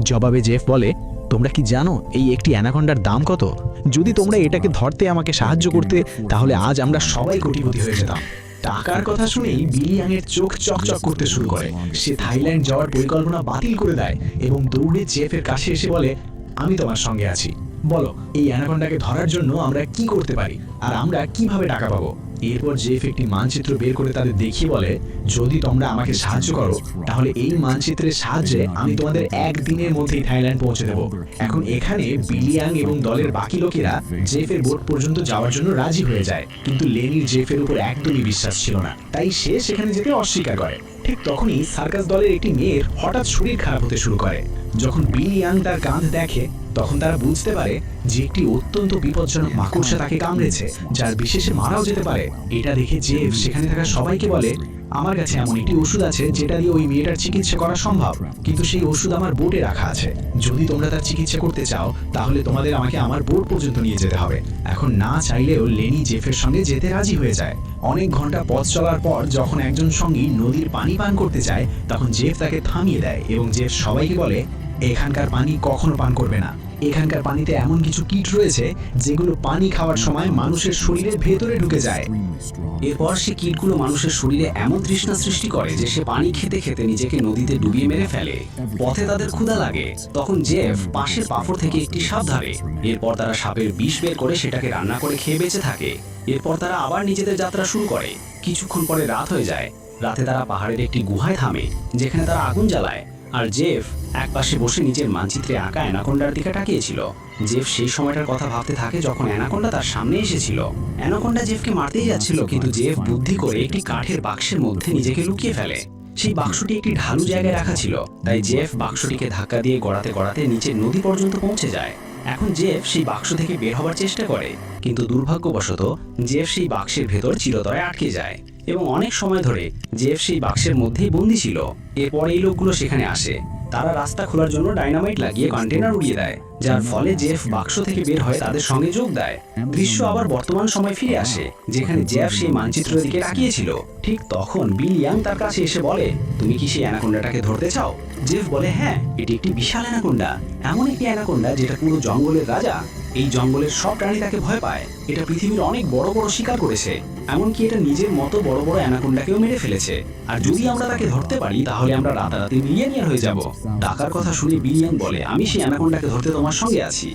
জবাবে জেফ বলে, তোমরা কি জানো এই একটি অ্যানাকন্ডার দাম কত? যদি তোমরা এটাকে ধরতে আমাকে সাহায্য করতে, তাহলে আজ আমরা সবাই কোটিপতি হয়ে যেতাম। টাকার কথা শুনেই বিলি ইয়াংয়ের চোখ চকচক করতে শুরু করে। সে থাইল্যান্ড যাওয়ার পরিকল্পনা বাতিল করে দেয় এবং দৌড়ে জেফের কাছে এসে বলে, আমি তোমার সঙ্গে আছি। বলো, এই অ্যানাকন্ডাকে ধরার জন্য আমরা কি করতে পারি, আর আমরা কিভাবে টাকা পাবো? এরপর জেফ একটি মানচিত্র বের করে তাদের দেখিয়ে বলে, যদি তোমরা আমাকে সাহায্য করো, তাহলে এই মানচিত্রের সাহায্যে আমি তোমাদের একদিনের মধ্যেই থাইল্যান্ড পৌঁছে দেবো। এখন এখানে বিলি ইয়াং এবং দলের বাকি লোকেরা জেফের বোট পর্যন্ত যাওয়ার জন্য রাজি হয়ে যায়, কিন্তু লেনির জেফের উপর একদমই বিশ্বাস ছিল না, তাই সে সেখানে যেতে অস্বীকার করে। ঠিক তখনই সার্কাস দলের একটি মেয়ের হঠাৎ শরীর খারাপ হতে শুরু করে। যখন বিলি ইয়াং তার কাঁধ দেখে, তখন তারা বুঝতে পারে যে একটি অত্যন্ত বিপজ্জনক মাকড়সা তাকে কামড়েছে, যার বিশেষে মারাও যেতে পারে। এটা দেখে জেফ সেখানে থাকা সবাইকে বলে, আমার কাছে এমন একটি ওষুধ আছে যেটা দিয়ে ওই মেয়েটার চিকিৎসা করা সম্ভব, কিন্তু সেই ওষুধ আমার বোটে রাখা আছে। যদি তোমরা তার চিকিৎসা করতে চাও, তাহলে তোমাদের আমাকে আমার বোট পর্যন্ত নিয়ে যেতে হবে। এখন না চাইলেও লেনি জেফের সঙ্গে যেতে রাজি হয়ে যায়। অনেক ঘন্টা পথ চলার পর যখন একজন সঙ্গী নদীর পানি পান করতে চায়, তখন জেফ তাকে থামিয়ে দেয় এবং জেফ সবাইকে বলে, এখানকার পানি কখনো পান করবে না। এখানকার পানিতে এমন কিছু কীট রয়েছে যেগুলো পানি খাওয়ার সময় মানুষের শরীরের ভেতরে ঢুকে যায়। এরপর সে কীটগুলো মানুষের শরীরে এমন তৃষ্ণা সৃষ্টি করে যে সে পানি খেতে খেতে নিজেকে নদীতে ডুবিয়ে মেরে ফেলে। পথে তাদের ক্ষুধা লাগে, তখন জেফ পাশের পাথর থেকে একটি সাপ ধরে। এরপর তারা সাপের বিষ বের করে সেটাকে রান্না করে খেয়ে বেঁচে থাকে। এরপর তারা আবার নিজেদের যাত্রা শুরু করে। কিছুক্ষণ পরে রাত হয়ে যায়। রাতে তারা পাহাড়ের একটি গুহায় থামে, যেখানে তারা আগুন জ্বালায়। আর জেফ একপাশে বসে নিজের মানচিত্রে আঁকা অ্যানাকোন্ডার দিকে তাকিয়েছিল। জেফ সেই সময়টার কথা ভাবতে থাকে যখন অ্যানাকোন্ডা তার সামনে এসেছিল। অ্যানাকোন্ডা জেফকে মারতেই যাচ্ছিল, কিন্তু জেফ বুদ্ধি করে একটি কাঠের বাক্সের মধ্যে নিজেকে লুকিয়ে ফেলে। সেই বাক্সটি একটি ঢালু জায়গায় রাখা ছিল, তাই জেফ বাক্সটিকে ধাক্কা দিয়ে গড়াতে গড়াতে নিচের নদী পর্যন্ত পৌঁছে যায়। এখন জেফ সেই বাক্স থেকে বের হবার চেষ্টা করে, কিন্তু দুর্ভাগ্যবশত জেফ সেই বাক্সের ভেতর চিরতরে আটকে যায় এবং অনেক সময় ধরে জেফ সেই বাক্সের মধ্যেই বন্দী ছিল। এরপর এই লোকগুলো সেখানে আসে। তারা রাস্তা খোলার জন্য ডাইনামাইট লাগিয়ে কন্টেনার উড়িয়ে দেয়, যার ফলে জেফ বাক্স থেকে বের হয়ে তাদের সঙ্গে যোগ দেয়। দৃশ্য আবার বর্তমান সময় ফিরে আসে, যেখানে জেফ সেই মানচিত্রের দিকে তাকিয়েছিল। ঠিক তখন বিলি ইয়াং তার কাছে এসে বলে, তুমি কি সেই অ্যানাকোন্ডাটাকে ধরতে চাও? জেফ বলে, হ্যাঁ, এটি একটি বিশাল অ্যানাকোন্ডা, এমন একটি অ্যানাকোন্ডা যেটা পুরো জঙ্গলের রাজা। এই জঙ্গলের সব প্রাণী তাকে ভয় পায়। এটা পৃথিবীর অনেক বড় বড় শিকার করেছে, এমনকি এটা নিজের মতো বড় বড় অ্যানাকোন্ডাকেও মেরে ফেলেছে। আর যদি আমরা তাকে ধরতে পারি, তাহলে আমরা রাতারাতি মিলিয়নিয়ার হয়ে যাব। টাকার কথা শুনে বিলি ইয়াং বলে, আমি সেই অ্যানাকোন্ডাকে ধরতে তোমার সঙ্গে আছি।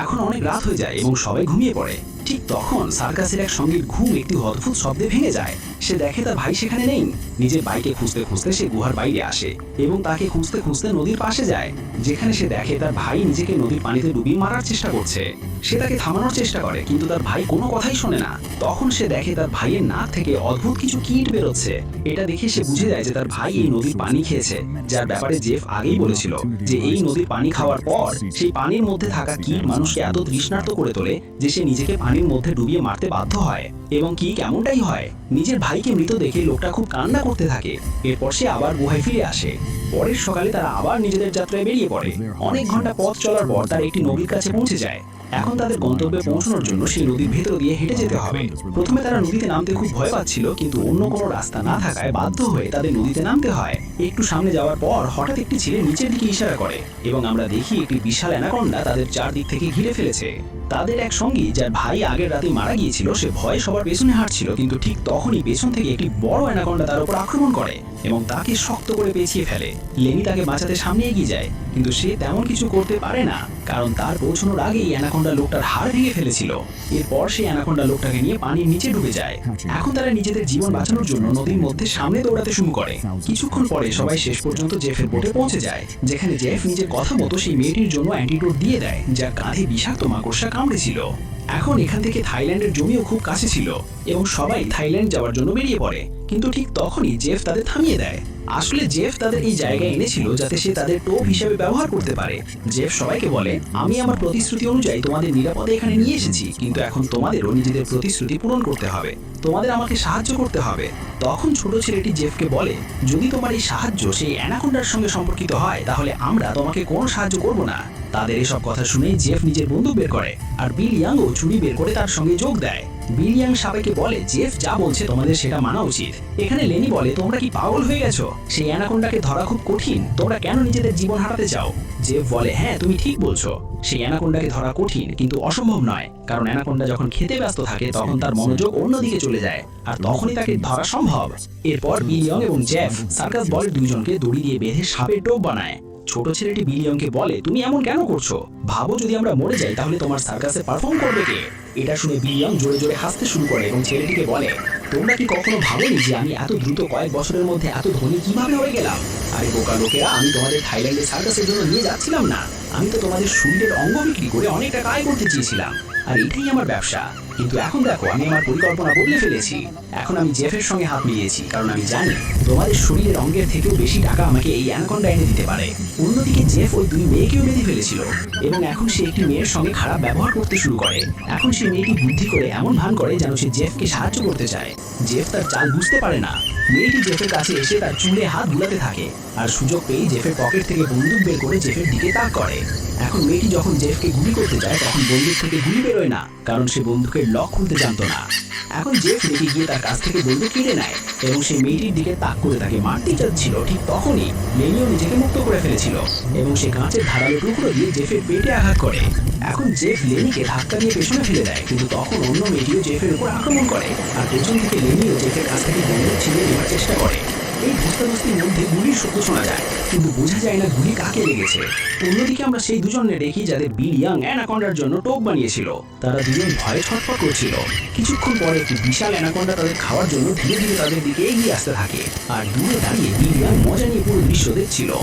এখন অনেক রাত হয়ে যায় এবং সবাই ঘুমিয়ে পড়ে। ঠিক তখন সার্কাসের এক সঙ্গীর ঘুম একটি অদ্ভুত শব্দে ভেঙে যায়। সে দেখে তার ভাই সেখানে নেই। নিজের বাইকে খুঁজতে খুঁজতে সে গুহার বাইরে আসে এবং তাকে খুঁজতে খুঁজতে নদীর পাশে যায়, যেখানে সে দেখে তার ভাই নিজেকে নদীর পানিতে ডুবিয়ে মারার চেষ্টা করছে। সে তাকে থামানোর চেষ্টা করে, কিন্তু তার ভাই কোনো কথাই শোনে না। তখন সে দেখে তার ভাইয়ের নাক থেকে অদ্ভুত কিছু কীট বেরোচ্ছে। এটা দেখে সে বুঝে যায় যে তার ভাই এই নদীর পানি খেয়েছে, যার ব্যাপারে জেফ আগেই বলেছিল যে এই নদীর পানি খাওয়ার পর সেই পানির মধ্যে থাকা কীট মানুষকে এত তৃষ্ণার্ত করে তোলে যে সে নিজেকে পানির মধ্যে ডুবিয়ে মারতে বাধ্য হয়। এবং কি কেমনটাই হয়, নিজের ভাইকে মৃত দেখে লোকটা খুব কান্না করতে থাকে। এরপর সে আবার গুহায় ফিরে আসে। পরের সকালে তারা আবার নিজেদের যাত্রায় বেরিয়ে পড়ে। অনেক ঘন্টা পথ চলার পর তারা একটি নদীর কাছে পৌঁছে যায়। এখন তাদের গন্তব্যে পৌঁছানোর জন্য সেই নদীর ভেতর দিয়ে হেঁটে যেতে হবে। প্রথমে তারা নদীতে নামতে খুব ভয় পাচ্ছিল, কিন্তু অন্য কোনো রাস্তা না থাকায় বাধ্য হয়ে তাদের নদীতে নামতে হয়। একটু সামনে যাওয়ার পর হঠাৎ একটি ছেলে নিচের দিকে ইশারা করে এবং আমরা দেখি একটি বিশাল অ্যানাকোন্ডা তাদের চারদিক থেকে ঘিরে ফেলেছে। তাদের এক সঙ্গী, যার ভাই আগের রাতে মারা গিয়েছিল, সে ভয়ে সবার পেছনে হাঁটছিল, কিন্তু ঠিক তখনই পেছন থেকে একটি বড় অ্যানাকোন্ডা তার উপর আক্রমণ করে এবং তাকে শক্ত করে পেঁচিয়ে ফেলে। লেনি তাকে বাঁচাতে সামনে এগিয়ে যায়, কিন্তু সে তেমন কিছু করতে পারে না, কারণ তার পৌঁছানোর আগেই অ্যানাকোন্ডা লোকটার হাড় ভেঙে ফেলেছিল। এরপর সেই অ্যানাকোন্ডা লোকটাকে নিয়ে পানির নিচে ডুবে যায়। এখন তারা নিজেদের জীবন বাঁচানোর জন্য নদীর মধ্যে সামনে দৌড়াতে শুরু করে। কিছুক্ষণ পরে সবাই শেষ পর্যন্ত জেফের বোটে পৌঁছে যায়, যেখানে জেফ নিজের কথা মতো সেই মেয়েটির জন্য অ্যান্টিডোট দিয়ে দেয়, যার কাঁধে বিষাক্ত মাকড়সা কামড়েছিল। এখন এখান থেকে থাইল্যান্ডের জমিও খুব কাছে ছিল এবং সবাই থাইল্যান্ড যাওয়ার জন্য বেরিয়ে পড়ে, কিন্তু ঠিক তখনই জেফ তাদের থামিয়ে দেয়। আসলে জেফ তাদের এই জায়গায় এনেছিল যাতে সে তাদের টোপ হিসেবে ব্যবহার করতে পারে। জেফ সবাইকে বলে, আমি আমার প্রতিশ্রুতি অনুযায়ী তোমাদের নিরাপদে এখানে নিয়ে এসেছি, কিন্তু এখন তোমাদেরও নিজেদের প্রতিশ্রুতি পূরণ করতে হবে। তোমাদের আমাকে সাহায্য করতে হবে। তখন ছোট ছেলেটি জেফকে বলে, যদি তোমার এই সাহায্য সেই অ্যানাকোন্ডার সঙ্গে সম্পর্কিত হয়, তাহলে আমরা তোমাকে কোনো সাহায্য করব না। তাদের এসব কথা শুনে জেফ নিজের বন্দুক বের করে আর বিলি ইয়াংও ছুরি বের করে তার সঙ্গে যোগ দেয়। বিলিয়াং সাপেকে বলে জেফ যা বলছে তোমাদের সেটা মানা উচিত। এখানে লেনি বলে তোমরা কি পাগল হয়ে গেছো? সেই অ্যানাকোন্ডাকে ধরা খুব কঠিন, তোমরা কেন নিজেদের জীবন হারাতে চাও? জেফ বলে হ্যাঁ তুমি ঠিক বলছো, সেই অ্যানাকোন্ডাকে ধরা কঠিন কিন্তু অসম্ভব নয়, কারণ অ্যানাকোন্ডা যখন খেতে ব্যস্ত থাকে তখন তার মনোযোগ অন্যদিকে চলে যায় আর তখনই তাকে ধরা সম্ভব। এরপর বিলিয়ং এবং জেফ সার্কাস বলের দুইজনকে দড়ি দিয়ে বেঁধে সাপের টোপ বানায়। ছোট ছেলেটি বিলিয়ংকে বলে তুমি এমন কেন করছো? ভাবো যদি আমরা মরে যাই তাহলে তোমার সার্কাসে পারফর্ম করবে কে? এটা শুনে বিলিয়ং জোরে জোরে হাসতে শুরু করে এবং ছেলেটিকে বলে তোমরা কি কখনো ভাবোনি যে আমি এত দ্রুত কয়েক বছরের মধ্যে এত ধনী কিভাবে হয়ে গেলাম? আরে বোকা লোকেরা, আমি তোমাদের থাইল্যান্ডে সার্কাসের জন্য নিয়ে যাচ্ছিলাম না, আমি তো তোমাদের শরীরের অঙ্গ বিক্রি করে অনেক টাকা আয় করতে চেয়েছিলাম, আর এটাই আমার ব্যবসা। কিন্তু এখন দেখো আমি আমার পরিকল্পনা বদলে ফেলেছি। এখন আমি জেফের সঙ্গে হাত মিলিয়েছি, কারণ আমি জানি তোমাদের শরীরের অঙ্গের থেকেও বেশি টাকা আমাকে এই অ্যানাকোন্ডা এনে দিতে পারে। অন্যদিকে জেফ ওই দুই মেয়েকেও বেঁধে ফেলেছিল এবং এখন সে একটি মেয়ের সঙ্গে খারাপ ব্যবহার করতে শুরু করে। এখন সে মেয়েটি বুদ্ধি করে এমন ভান করে যেন সে জেফকে সাহায্য করতে চায়। জেফ তার চাল বুঝতে পারে না। মেয়েটি জেফের কাছে এসে তার চুলে হাত বুলাতে থাকে আর সুযোগ পেয়ে জেফের পকেট থেকে বন্দুক বের করে জেফের দিকে তাক করে। এখন মেয়েটি যখন জেফকে গুলি করতে যায় তখন বন্দুক থেকে গুলি বেরোয় না, কারণ সে বন্দুকের লক খুলতে জানতো না। এখন জেফ রেগে গিয়ে তার কাছ থেকে বন্দুক কেড়ে নেয় এবং সে মেয়েটির দিকে তাক করে তাকে মারতে যাচ্ছিল। ঠিক তখনই লেনিও নিজেকে মুক্ত করে ফেলেছিল এবং সে কাঁচের ধারালো টুকরো দিয়ে জেফের পেটে আঘাত করে। এখন জেফ লেনিকে ধাক্কা দিয়ে পেছনে ফেলে দেয়, কিন্তু তখন অন্য মেয়েটিও জেফের উপর আক্রমণ করে আর পেছন থেকে লেনিও জেফের কাছ থেকে বন্দুক ছিনিয়ে নেওয়ার চেষ্টা করে। এই ধস্তাধস্তির মধ্যে গুলির শব্দ শোনা যায়, কিন্তু বোঝা যায় না গুলি কাকে লেগেছে। অন্যদিকে আমরা সেই দুজনে দেখি যাদের বিলিয়াং অ্যানাকোন্ডার জন্য টোপ বানিয়েছিল। তারা দুজন ভয়ে ছটফট করছিল। কিছুক্ষণ পরে একটি বিশাল অ্যানাকোন্ডা তাদের খাওয়ার জন্য ধীরে ধীরে তাদের দিকে এগিয়ে আসতে থাকে আর দূরে দাঁড়িয়ে বিলিয়াং মজা নিয়ে পুরো দৃশ্য দেখছিল।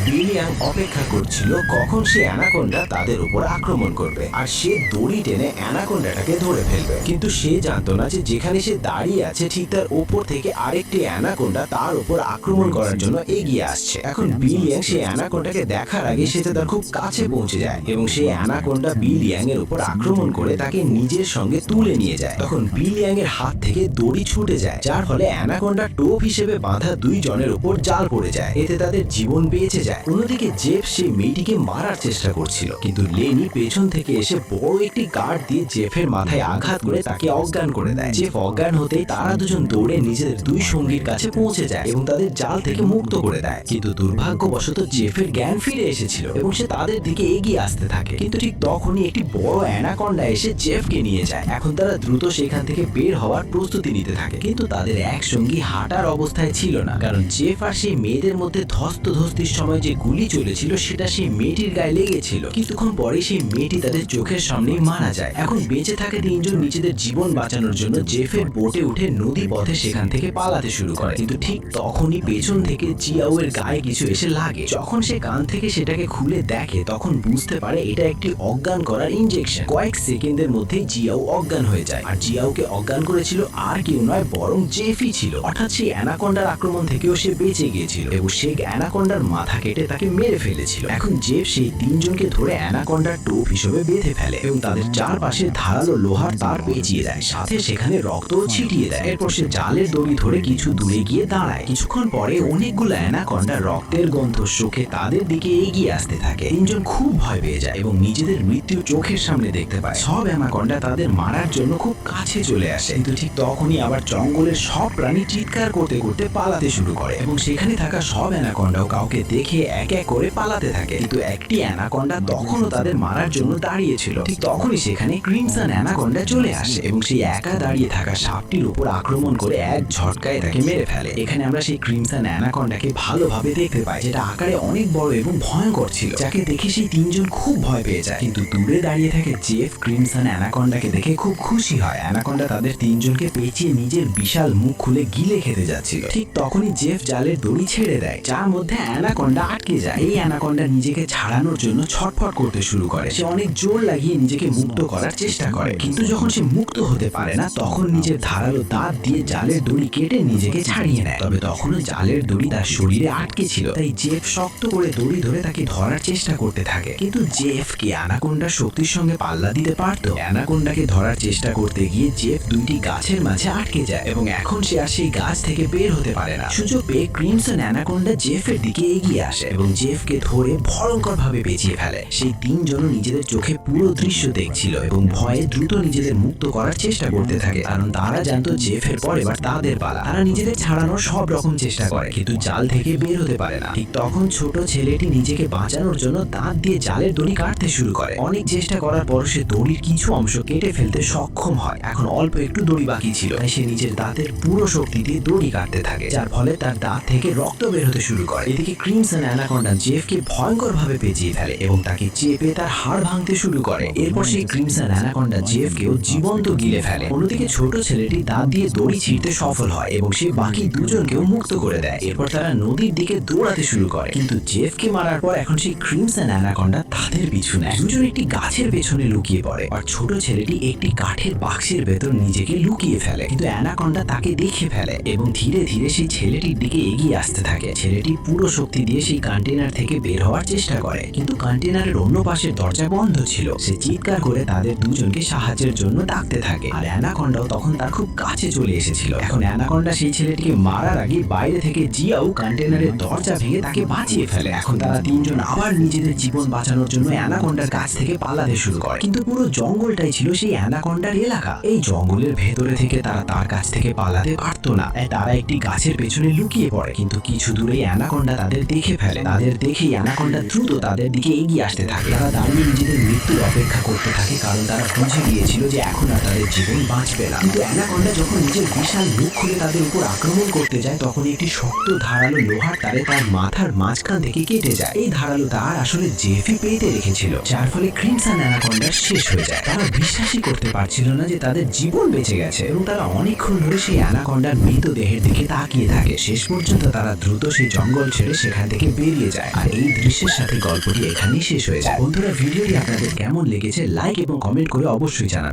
বিলিয়াং অপেক্ষা করছিল কখন সে অ্যানাকোন্ডা তাদের উপর আক্রমণ করবে আর সে দড়ি টেনে অ্যানাকোন্ডাটাকে ধরে ফেলবে। কিন্তু সে জানতো না যে যেখানে সে দাঁড়িয়ে আছে ঠিক তার উপর থেকে আরেকটি অ্যানাকোন্ডা তার উপর আক্রমণ করার জন্য এগিয়ে আসছে। এখন বিলিয়াং সেই অ্যানাকোন্ডাকে দেখার আগে সে তার খুব কাছে পৌঁছে যায় এবং সেই অ্যানাকোন্ডা বিলিয়াং এর উপর আক্রমণ করে তাকে নিজের সঙ্গে তুলে নিয়ে যায়। তখন বিলিয়াং এর হাত থেকে দড়ি ছুটে যায়, যার ফলে অ্যানাকোন্ডা টোপ হিসেবে বাঁধা দুই জনের উপর জাল পড়ে যায়। এতে তাদের জীবন বেঁচে যায়। অন্যদিকে জেফ সেই মেয়েটিকে মারার চেষ্টা করছিল, কিন্তু লেনি পেছন থেকে এসে বড় একটি গার্ড দিয়ে জেফের মাথায় আঘাত করে তাকে অজ্ঞান করে দেয়। জেফ অজ্ঞান হতেই তারা দুজন দৌড়ে নিজেদের দুই সঙ্গীর কাছে পৌঁছে যায় এবং তাদের জাল থেকে মুক্ত করে দেয়। কিন্তু দুর্ভাগ্যবশত জেফের জ্ঞান ফিরে এসেছিল এবং সে তাদের দিকে এগিয়ে আসতে থাকে, কিন্তু ঠিক তখনই একটি বড় অ্যানাকোন্ডা এসে জেফকে নিয়ে যায়। এখন তারা দ্রুত সেখান থেকে বের হওয়ার প্রস্তুতি নিতে থাকে, কিন্তু তাদের এক সঙ্গী হাঁটার অবস্থায় ছিল না, কারণ জেফ আর সেই মেয়েদের মধ্যে ধস্তাধস্তির সময় যে গুলি চলেছিল সেটা সেই মেয়েটির গায়ে লেগেছিল। কিছুক্ষণ পরে সেই মেয়েটি তাদের চোখের সামনেই মারা যায়। এখন বেঁচে থাকে তিনজন নিজেদের জীবন বাঁচানোর জন্য জেফের বোটে উঠে নদী পথে সেখান থেকে পালাতে শুরু করে, কিন্তু ঠিক তখনই পেছন থেকে জিয়াও এর গায়ে কিছু এসে লাগে। যখন সে কান থেকে সেটাকে খুলে দেখে তখন বুঝতে পারে এটা একটি অজ্ঞান করার ইনজেকশন। কয়েক সেকেন্ডের মধ্যেই জিয়াও অজ্ঞান হয়ে যায় আর জিয়াওকে অজ্ঞান করেছিল আর কেউ নয় বরং জেফই ছিল। অর্থাৎ সেই অ্যানাকোন্ডার আক্রমণ থেকেও সে বেঁচে গিয়েছিল এবং সে অ্যানাকোন্ডার মাথা কেটে তাকে মেরে ফেলেছিল। এখন জেফ সেই তিনজনকে ধরে অ্যানাকোন্ডার টোপ হিসেবে বেঁধে ফেলে এবং তাদের চারপাশে ধারালো লোহার তার পেঁচিয়ে দেয়, সাথে সেখানে রক্তও ছিটিয়ে দেয়। এরপর সে জালের দড়ি ধরে কিছু দূরে গিয়ে দাঁড়ায়। কিছুক্ষণ পরে অনেকগুলো অ্যানাকোন্ডা রক্তের গন্ধ শোকে তাদের দিকে এগিয়ে আসতে থাকে। তিনজন খুব ভয় পেয়ে যায় এবং নিজেদের মৃত্যু চোখের সামনে দেখতে পায়। সব অ্যানাকোন্ডা তাদের মারার জন্য খুব কাছে চলে আসে, কিন্তু ঠিক তখনই আবার জঙ্গলের সব প্রাণী চিৎকার করতে করতে পালাতে শুরু করে এবং সেখানে থাকা সব অ্যানাকোন্ডাও কাউকে দেখে এক এক করে পালাতে থাকে। কিন্তু একটি অ্যানাকোন্ডা তখনও তাদের মারার জন্য দাঁড়িয়েছিল। ঠিক তখনই সেখানে ক্রিমসন অ্যানাকোন্ডা চলে আসে এবং সেই একা দাঁড়িয়ে থাকা সাপটির উপর আক্রমণ করে এক ঝটকায় তাকে মেরে ফেলে। এখানে আমরা সেই ক্রিমসন অ্যানাকোন্ডাকে ভালোভাবে দেখতে পাই, যেটা আকারে অনেক বড় এবং ভয়ঙ্কর ছিল, যাকে দেখে সেই তিনজন খুব ভয় পেয়ে যায়। কিন্তু দূরে দাঁড়িয়ে থাকে জেফ ক্রিমসন অ্যানাকোন্ডাকে দেখে খুব খুশি হয়। অ্যানাকোন্ডা তাদের তিনজনকে পেঁচিয়ে নিজের বিশাল মুখ খুলে গিলে খেতে যাচ্ছিল। ঠিক তখনই জেফ জালের দড়ি ছেড়ে দেয়, যার মধ্যে অ্যানাকোন্ডা আটকে যায়। এই অ্যানাকোন্ডা নিজেকে ছাড়ানোর জন্য ছটফট করতে শুরু করে। সে অনেক জোর লাগিয়ে নিজেকে মুক্ত করার চেষ্টা করে, কিন্তু যখন সে মুক্ত হতে পারে না তখন নিজের ধারালো দাঁত দিয়ে জালের দড়ি কেটে নিজেকে ছাড়িয়ে নেয়। তবে তখনও জালের দড়ি তার শরীরে আটকে ছিল, তাই জেফ শক্ত করে দড়ি ধরে তাকে ধরার চেষ্টা করতে থাকে। কিন্তু জেফ কি অ্যানাকোন্ডার শক্তির সঙ্গে পাল্লা দিতে পারত? অ্যানাকোন্ডাকে ধরার চেষ্টা করতে গিয়ে জেফ দুইটি গাছের মাঝে আটকে যায় এবং এখন সে আর সেই গাছ থেকে বের হতে পারে না। সুযোগ পেয়ে ক্রিমসন অ্যানাকোন্ডা জেফের দিকে এগিয়ে আসে আসে এবং জেফকে ধরে ভয়ঙ্কর ভাবে পেঁচিয়ে ফেলে। সেই তিনজনও নিজেদের চোখে পুরো দৃশ্য দেখছিল এবং ভয়ে দ্রুত নিজেদের মুক্ত করার চেষ্টা করতে থাকে, কারণ তারা জানতো জেফের পর এবার তাদের পালা। তারা নিজেদের ছাড়ানোর সব রকম চেষ্টা করে কিন্তু জাল থেকে বের হতে পারে না। ঠিক তখন ছোট ছেলেটি নিজেকে বাঁচানোর জন্য দাঁত দিয়ে জালের দড়ি কাটতে শুরু করে। অনেক চেষ্টা করার পর সে দড়ির কিছু অংশ কেটে ফেলতে সক্ষম হয়। এখন অল্প একটু দড়ি বাকি ছিল, তাই সে নিজের দাঁতের পুরো শক্তি দিয়ে দড়ি কাটতে থাকে, যার ফলে তার দাঁত থেকে রক্ত বের হতে শুরু করে। এদিকে ক্রিমসন অ্যানাকোন্ডা জেফকে ভয়ঙ্কর ভাবে পেঁচিয়ে ফেলে এবং তাকে চেপে তার হাড় ভাঙতে শুরু করে। এরপর সেই ক্রিমসন অ্যানাকোন্ডা জেফকেও জীবন্ত গিলে ফেলে। অন্যদিকে ছোট ছেলেটি দাঁত দিয়ে দড়ি ছিঁড়তে সফল হয় এবং সে বাকি দুজনকেও মুক্ত করে দেয়। এরপর তারা নদীর দিকে দৌড়াতে শুরু করে, কিন্তু জেফকে মারার পর এখন সেই ক্রিমসন অ্যানাকোন্ডা তাদের পিছু নেয়। দুজন একটি গাছের পেছনে লুকিয়ে পড়ে আর ছোট ছেলেটি একটি কাঠের বাক্সের ভেতর নিজেকে লুকিয়ে ফেলে, কিন্তু অ্যানাকোন্ডা তাকে দেখে ফেলে এবং ধীরে ধীরে সেই ছেলেটির দিকে এগিয়ে আসতে থাকে। ছেলেটি পুরো শক্তি দিয়ে সেই কন্টেনার থেকে বের হওয়ার চেষ্টা করে, কিন্তু কন্টেনারের অন্য পাশের দরজা বন্ধ ছিল। সে চিৎকার করে তাদের দুজনকে সাহায্যের জন্য ডাকতে থাকে, আর অ্যানাকোন্ডাও তখন তার খুব কাছে চলে এসেছিল। এখন অ্যানাকোন্ডা সেই ছেলেটিকে মারার আগে বাইরে থেকে জিয়াও কন্টেনারের দরজা ভেঙে তাকে বাঁচিয়ে ফেলে। এখন তারা তিনজন আবার নিজেদের জীবন বাঁচানোর জন্য অ্যানাকোন্ডার কাছ থেকে পালাতে শুরু করে, কিন্তু পুরো জঙ্গলটাই ছিল সেই অ্যানাকোন্ডার এলাকা। এই জঙ্গলের ভেতরে থেকে তারা তার কাছ থেকে পালাতে পারতো না, তাই তারা একটি গাছের পেছনে লুকিয়ে পড়ে। কিন্তু কিছু দূরেই অ্যানাকোন্ডা তাদের দেখে ফেলে। তাদের দেখেই অ্যানাকোন্ডা দ্রুত তাদের দিকে এগিয়ে আসতে থাকে। তারা দাঁড়িয়ে নিজেদের মৃত্যুর অপেক্ষা করতে থাকে, কারণ তারা বুঝে গিয়েছিল যে এখন আর তাদের জীবন বাঁচবে না। কিন্তু অ্যানাকোন্ডা যখন নিজের বিশাল মুখ খুলে তাদের উপর আক্রমণ করতে যায়, তখন একটি শক্ত ধারালো লোহার তারে তার মাথার মাঝখান থেকে কেটে যায়। এই ধারালো তার আসলে জেফি পেতে রেখেছিল, যার ফলে ক্রিমসন অ্যানাকোন্ডা শেষ হয়ে যায়। তারা বিশ্বাসই করতে পারছিল না যে তাদের জীবন বেঁচে গেছে এবং তারা অনেকক্ষণ ধরে সেই অ্যানাকোন্ডার মৃতদেহের দিকে তাকিয়ে থাকে। শেষ পর্যন্ত তারা দ্রুত সেই জঙ্গল ছেড়ে সেখান থেকে বেরিয়ে যায়। আর এই দৃশ্যের সাথে গল্পটি এখানেই শেষ হয়ে যায়। বন্ধুরা, ভিডিওটি আপনাদের কেমন লেগেছে লাইক এবং কমেন্ট করে অবশ্যই জানাবেন।